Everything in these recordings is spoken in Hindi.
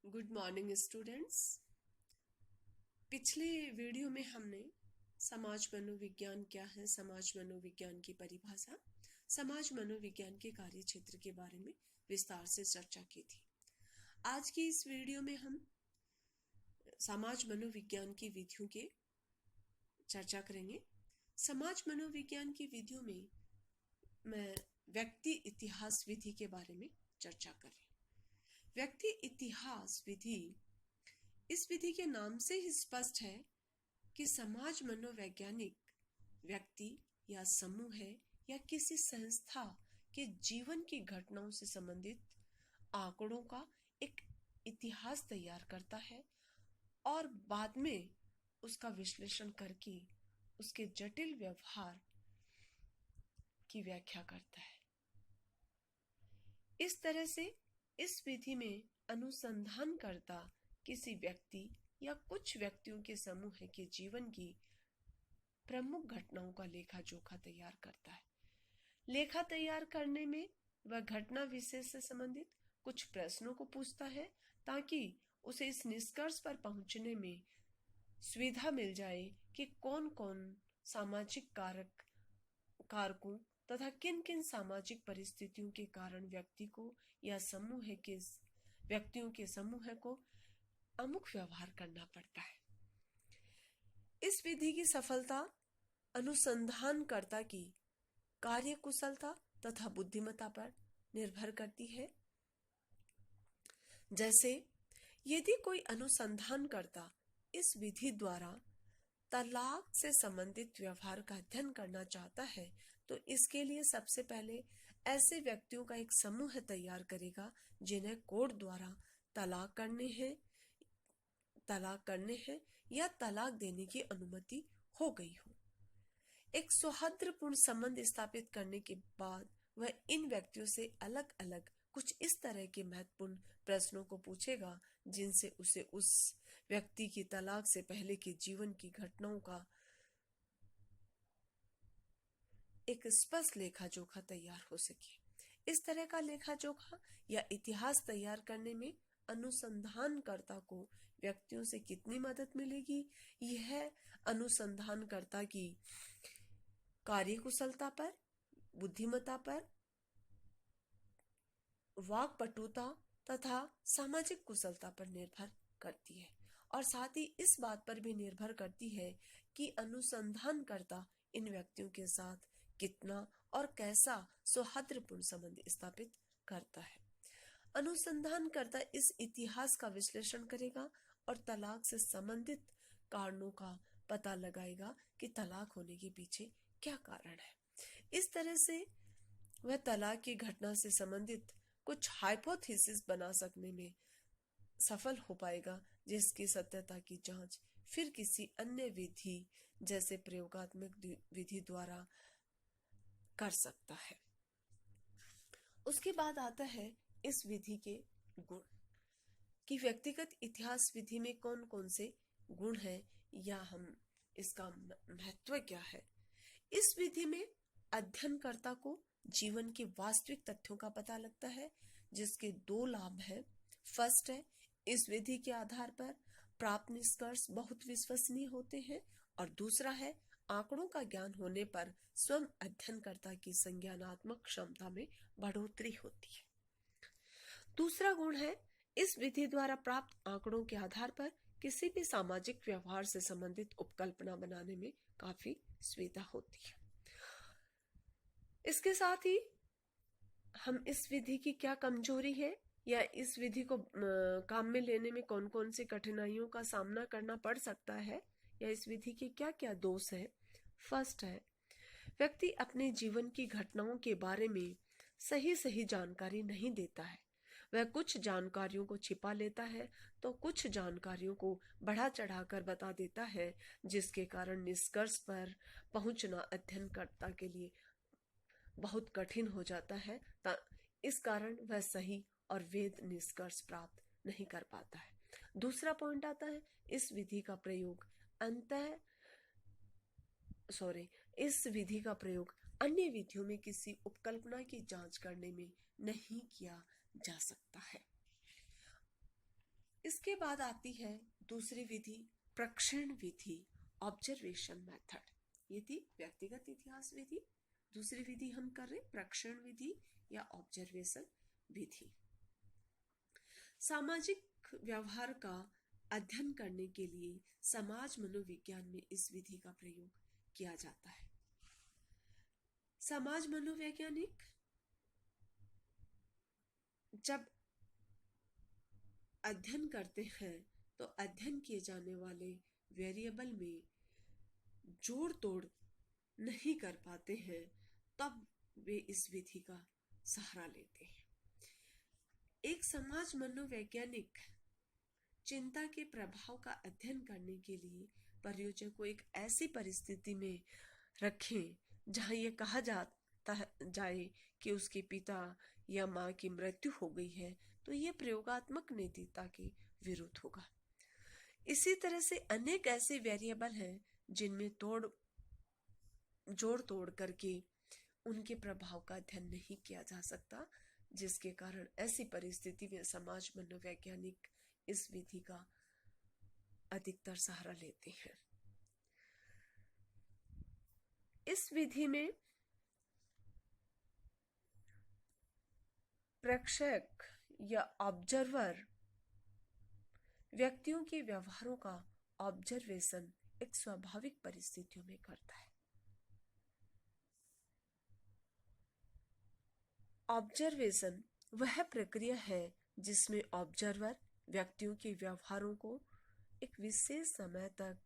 Good morning students. पिछले वीडियो में हमने समाज मनोविज्ञान क्या है, समाज मनोविज्ञान की परिभाषा, समाज मनोविज्ञान के कार्य क्षेत्र के बारे में विस्तार से चर्चा की थी। आज की इस वीडियो में हम समाज मनोविज्ञान की विधियों की चर्चा करेंगे। समाज मनोविज्ञान की विधियों में मैं व्यक्ति इतिहास विधि के बारे में चर्चा कर रही हूँ। व्यक्ति इतिहास विधि, इस विधि के नाम से ही स्पष्ट है कि समाज मनोवैज्ञानिक व्यक्ति या समूह है या किसी संस्था के जीवन की घटनाओं से संबंधित आंकड़ों का एक इतिहास तैयार करता है और बाद में उसका विश्लेषण करके उसके जटिल व्यवहार की व्याख्या करता है। इस तरह से इस विधि में अनुसंधानकर्ता किसी व्यक्ति या कुछ व्यक्तियों के समूह के जीवन की प्रमुख घटनाओं का लेखा जोखा तैयार करता है। लेखा तैयार करने में वह घटना विशेष से संबंधित कुछ प्रश्नों को पूछता है ताकि उसे इस निष्कर्ष पर पहुंचने में सुविधा मिल जाए कि कौन कौन सामाजिक कारकों तथा किन किन सामाजिक परिस्थितियों के कारण व्यक्ति को या समूह के व्यक्तियों के समूह को अमुक व्यवहार करना पड़ता है। इस विधि की सफलता अनुसंधानकर्ता की कार्यकुशलता तथा बुद्धिमत्ता पर निर्भर करती है। जैसे यदि कोई अनुसंधानकर्ता इस विधि द्वारा तलाक से संबंधित व्यवहार का अध्ययन करना चाहता है तो इसके लिए सबसे पहले ऐसे व्यक्तियों का एक समूह तैयार करेगा जिन्हें कोर्ट द्वारा तलाक करने हैं या तलाक देने की अनुमति हो गई हो। एक सौहार्दपूर्ण संबंध स्थापित करने के बाद वह इन व्यक्तियों से अलग अलग कुछ इस तरह के महत्वपूर्ण प्रश्नों को पूछेगा जिनसे उसे उस व्यक्ति की तलाक से पहले के जीवन की घटनाओं का एक स्पष्ट लेखा जोखा तैयार हो सके। इस तरह का लेखा जोखा या इतिहास तैयार करने में अनुसंधानकर्ता को व्यक्तियों से कितनी मदद मिलेगी, यह अनुसंधानकर्ता की कार्यकुशलता पर, बुद्धिमत्ता पर, वाक्पटुता तथा सामाजिक कुशलता पर निर्भर करती है और साथ ही इस बात पर भी निर्भर करती है कि अनुसंधानकर्ता इन व्यक्तियों के साथ कितना और कैसा सौहार्दपूर्ण संबंध स्थापित करता है। अनुसंधानकर्ता इस इतिहास का विश्लेषण करेगा और तलाक से संबंधित कारणों का पता लगाएगा कि तलाक होने के पीछे क्या कारण है। इस तरह से वह तलाक की घटना से संबंधित कुछ हाइपोथेसिस बना सकने में सफल हो पाएगा जिसकी सत्यता की जांच फिर किसी अन्य विधि जैसे प्रयोगात्मक विधि द्वारा कर सकता है। उसके बाद आता है इस विधि के गुण कि व्यक्तिगत इतिहास विधि में कौन कौन से गुण हैं या हम इसका महत्व क्या है। इस विधि में अध्ययनकर्ता को जीवन के वास्तविक तथ्यों का पता लगता है जिसके दो लाभ हैं। फर्स्ट है, इस विधि के आधार पर प्राप्त निष्कर्ष बहुत विश्वसनीय होते हैं और दूसरा है, आंकड़ों का ज्ञान होने पर स्वयं अध्ययनकर्ता की संज्ञानात्मक क्षमता में बढ़ोतरी होती है। दूसरा गुण है, इस विधि द्वारा प्राप्त आंकड़ों के आधार पर किसी भी सामाजिक व्यवहार से संबंधित उपकल्पना बनाने में काफी सुविधा होती है। इसके साथ ही हम इस विधि की क्या कमजोरी है या इस विधि को काम में लेने में कौन कौन सी कठिनाइयों का सामना करना पड़ सकता है या इस विधि के क्या क्या दोष है। फर्स्ट है, व्यक्ति अपने जीवन की घटनाओं के बारे में सही जानकारी नहीं देता है। वह कुछ जानकारियों को छिपा लेता है तो कुछ जानकारियों को बढ़ा चढ़ाकर बता देता है जिसके कारण निष्कर्ष पर पहुंचना अध्ययनकर्ता के लिए बहुत कठिन हो जाता है। इस कारण वह सही और वैध निष्कर्ष प्राप्त नहीं कर पाता है। दूसरा पॉइंट आता है, इस विधि का प्रयोग अन्य विधियों में किसी उपकल्पना की जांच करने में नहीं किया जा सकता है। इसके बाद आती है दूसरी विधि, प्रक्षेण विधि, ऑब्जर्वेशन मेथड। ये थी व्यक्तिगत इतिहास विधि। दूसरी विधि हम कर रहे प्रक्षेण विधि या ऑब्जर्वेशन विधि। सामाजिक व्यवहार का अध्ययन करने के लिए समाज मनोविज्ञान में इस विधि का प्रयोग किया जाता है। समाज मनोवैज्ञानिक जब अध्ययन करते हैं तो अध्ययन किए जाने वाले वेरिएबल में जोड़ तोड़ नहीं कर पाते हैं, तब वे इस विधि का सहारा लेते हैं। एक समाज मनोवैज्ञानिक चिंता के प्रभाव का अध्ययन करने के लिए परियोजना को एक ऐसी परिस्थिति में रखें जहां यह कहा जाए कि उसके पिता या मां की मृत्यु हो गई है, तो यह प्रयोगात्मक नैतिकता के विरुद्ध होगा। इसी तरह से अनेक ऐसे वेरिएबल हैं जिनमें जोड़ तोड़ करके उनके प्रभाव का अध्ययन नहीं किया जा सकता, जिसके कारण ऐसी परिस्थिति में समाज मनोवैज्ञानिक इस विधि का अधिकतर सहारा लेते हैं। इस विधि में प्रेक्षक या ऑब्जर्वर व्यक्तियों के व्यवहारों का ऑब्जर्वेशन एक स्वाभाविक परिस्थितियों में करता है। ऑब्जर्वेशन वह प्रक्रिया है जिसमें ऑब्जर्वर व्यक्तियों के व्यवहारों को एक विशेष समय तक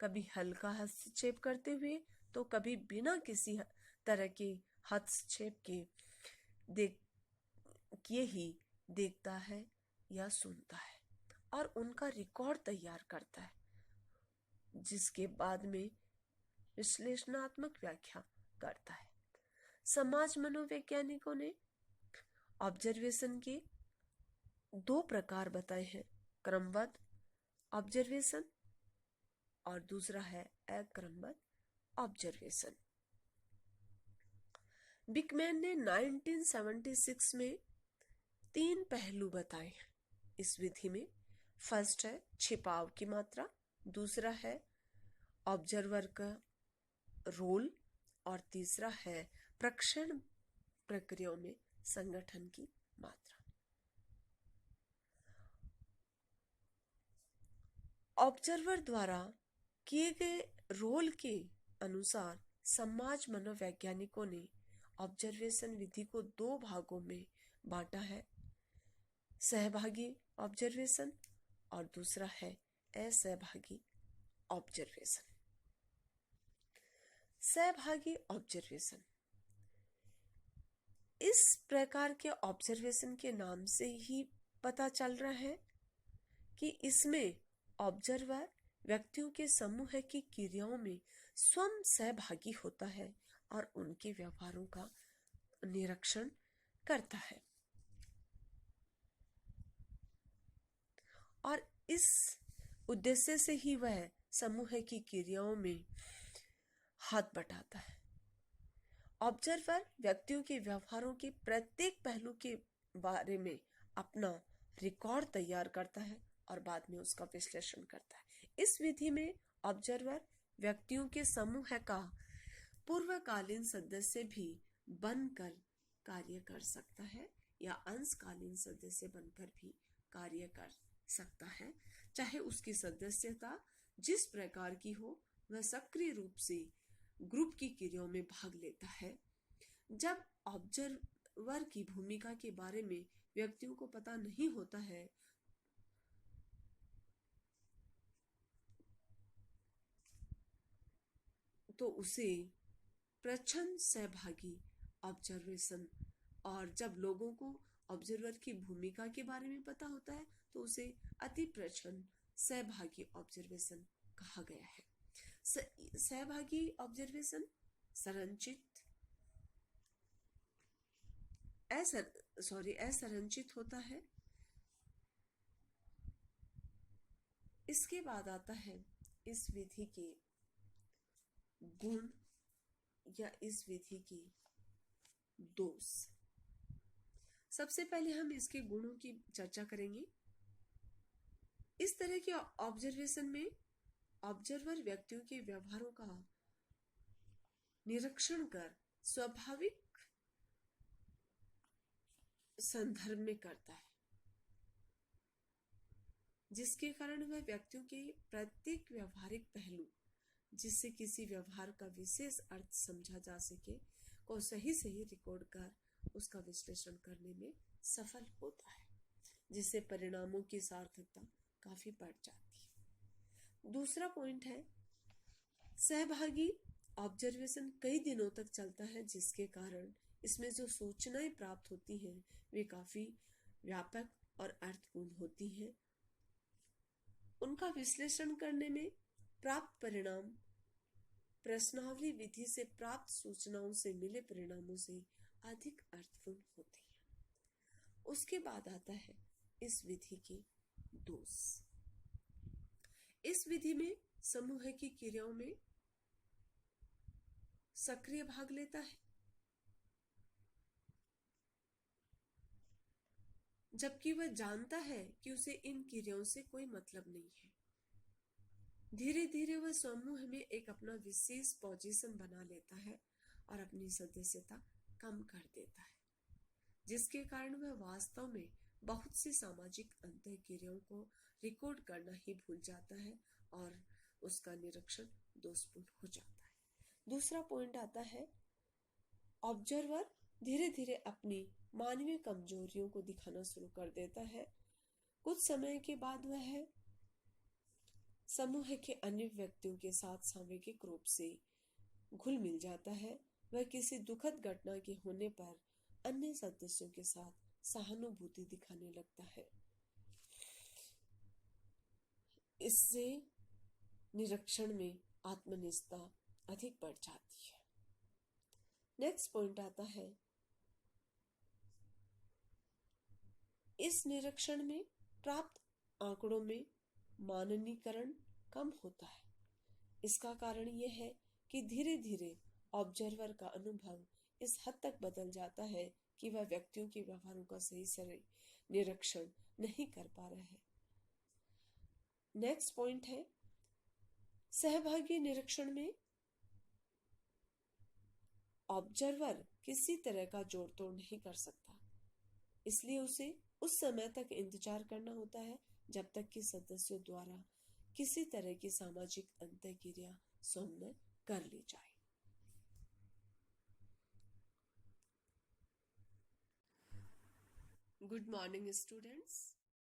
कभी हल्का हस्तक्षेप करते हुए तो कभी बिना किसी तरह के हस्तक्षेप किए ही देखता है या सुनता है और उनका रिकॉर्ड तैयार करता है, जिसके बाद में विश्लेषणात्मक व्याख्या करता है। समाज मनोवैज्ञानिकों ने ऑब्जर्वेशन के दो प्रकार बताए हैं, क्रमबद्ध ऑब्जर्वेशन और दूसरा है अक्रमबद्ध ऑब्जर्वेशन। बिकमैन ने 1976 में 3 पहलू बताए हैं इस विधि में। फर्स्ट है छिपाव की मात्रा, दूसरा है ऑब्जर्वर का रोल और तीसरा है प्रक्षेण प्रक्रियाओं में संगठन की मात्रा। ऑब्जर्वर द्वारा किए गए रोल के अनुसार समाज मनोवैज्ञानिकों ने ऑब्जर्वेशन विधि को 2 भागों में बांटा है, सहभागी ऑब्जर्वेशन और दूसरा है असहभागी ऑब्जर्वेशन। सहभागी ऑब्जर्वेशन इस प्रकार के ऑब्जर्वेशन के नाम से ही पता चल रहा है कि इसमें ऑब्जर्वर व्यक्तियों के समूह की क्रियाओं में स्वयं सहभागी होता है और उनके व्यवहारों का निरीक्षण करता है और इस उद्देश्य से ही वह समूह की क्रियाओं में हाथ बटाता है। ऑब्जर्वर व्यक्तियों के व्यवहारों के प्रत्येक पहलू के बारे में अपना रिकॉर्ड तैयार करता है और बाद में उसका विश्लेषण करता है। इस विधि में ऑब्जर्वर व्यक्तियों के समूह का पूर्वकालीन सदस्य भी बनकर कार्य कर सकता है या अंशकालीन सदस्य बनकर भी कार्य कर सकता है, चाहे उसकी सदस्यता जिस प्रकार की हो, वह सक्रिय रूप से ग्रुप की क्रियाओं में भाग लेता है। जब ऑब्जर्वर की भूमिका के बारे में व्यक्तियों को पता नहीं होता है तो उसे प्रच्छन्न सहभागी ऑब्जर्वेशन, और जब लोगों को ऑब्जर्वर की भूमिका के बारे में पता होता है तो उसे अति प्रच्छन्न सहभागी ऑब्जर्वेशन कहा गया है। सहभागी ऑब्जर्वेशन असंरचित होता है। इसके बाद आता है इस विधि के गुण या इस विधि की दोष। सबसे पहले हम इसके गुणों की चर्चा करेंगे। इस तरह के ऑब्जर्वेशन में ऑब्जर्वर व्यक्तियों के व्यवहारों का निरीक्षण कर स्वाभाविक संदर्भ में करता है, जिसके कारण वह व्यक्तियों के प्रत्येक व्यवहारिक पहलू जिससे किसी व्यवहार का विशेष अर्थ समझा जा सके को सही रिकॉर्ड कर उसका विश्लेषण करने में सफल होता है, जिससे परिणामों की सार्थकता काफी बढ़ जाती है। दूसरा पॉइंट है, सहभागी ऑब्जर्वेशन कई दिनों तक चलता है, जिसके कारण इसमें जो सूचनाएं प्राप्त होती हैं वे काफी व्यापक और अर्थपूर्ण होती हैं। उनका विश्लेषण करने में प्राप्त परिणाम प्रश्नावली विधि से प्राप्त सूचनाओं से मिले परिणामों से अधिक अर्थपूर्ण होती है। उसके बाद आता है इस विधि के दोष। इस विधि में समूह की क्रियाओं में सक्रिय भाग लेता है, जबकि वह जानता है कि उसे इन क्रियाओं से कोई मतलब नहीं है। धीरे धीरे वह समूह में एक अपना विशेष पोजीशन बना लेता है और अपनी सदस्यता कम कर देता है, जिसके कारण वह वास्तव में बहुत सी सामाजिक अंतःक्रियाओं को रिकॉर्ड करना ही भूल जाता है और उसका निरीक्षण दोषपूर्ण हो जाता है। दूसरा पॉइंट आता है, ऑब्जर्वर धीरे धीरे अपनी मानवीय कमजोरियों को दिखाना शुरू कर देता है। कुछ समय के बाद वह समूह के अन्य व्यक्तियों के साथ सामूहिक रूप से घुल मिल जाता है। वह किसी दुखद घटना के होने पर अन्य सदस्यों के साथ सहानुभूति दिखाने लगता है। इससे निरीक्षण में आत्मनिष्ठा अधिक बढ़ जाती है। नेक्स्ट पॉइंट आता है, इस निरीक्षण में प्राप्त आंकड़ों में माननीकरण कम होता है। इसका कारण यह है कि धीरे धीरे ऑब्जर्वर का अनुभव इस हद तक बदल जाता है कि वह व्यक्तियों के व्यवहारों का सही निरीक्षण नहीं कर पा रहा है। नेक्स्ट पॉइंट है, सहभागी निरीक्षण में ऑब्जर्वर किसी तरह का जोड़ तोड़ नहीं कर सकता, इसलिए उसे उस समय तक इंतजार करना होता है जब तक कि सदस्यों द्वारा किसी तरह की सामाजिक अंतःक्रिया सामने कर ली जाए। Good morning students,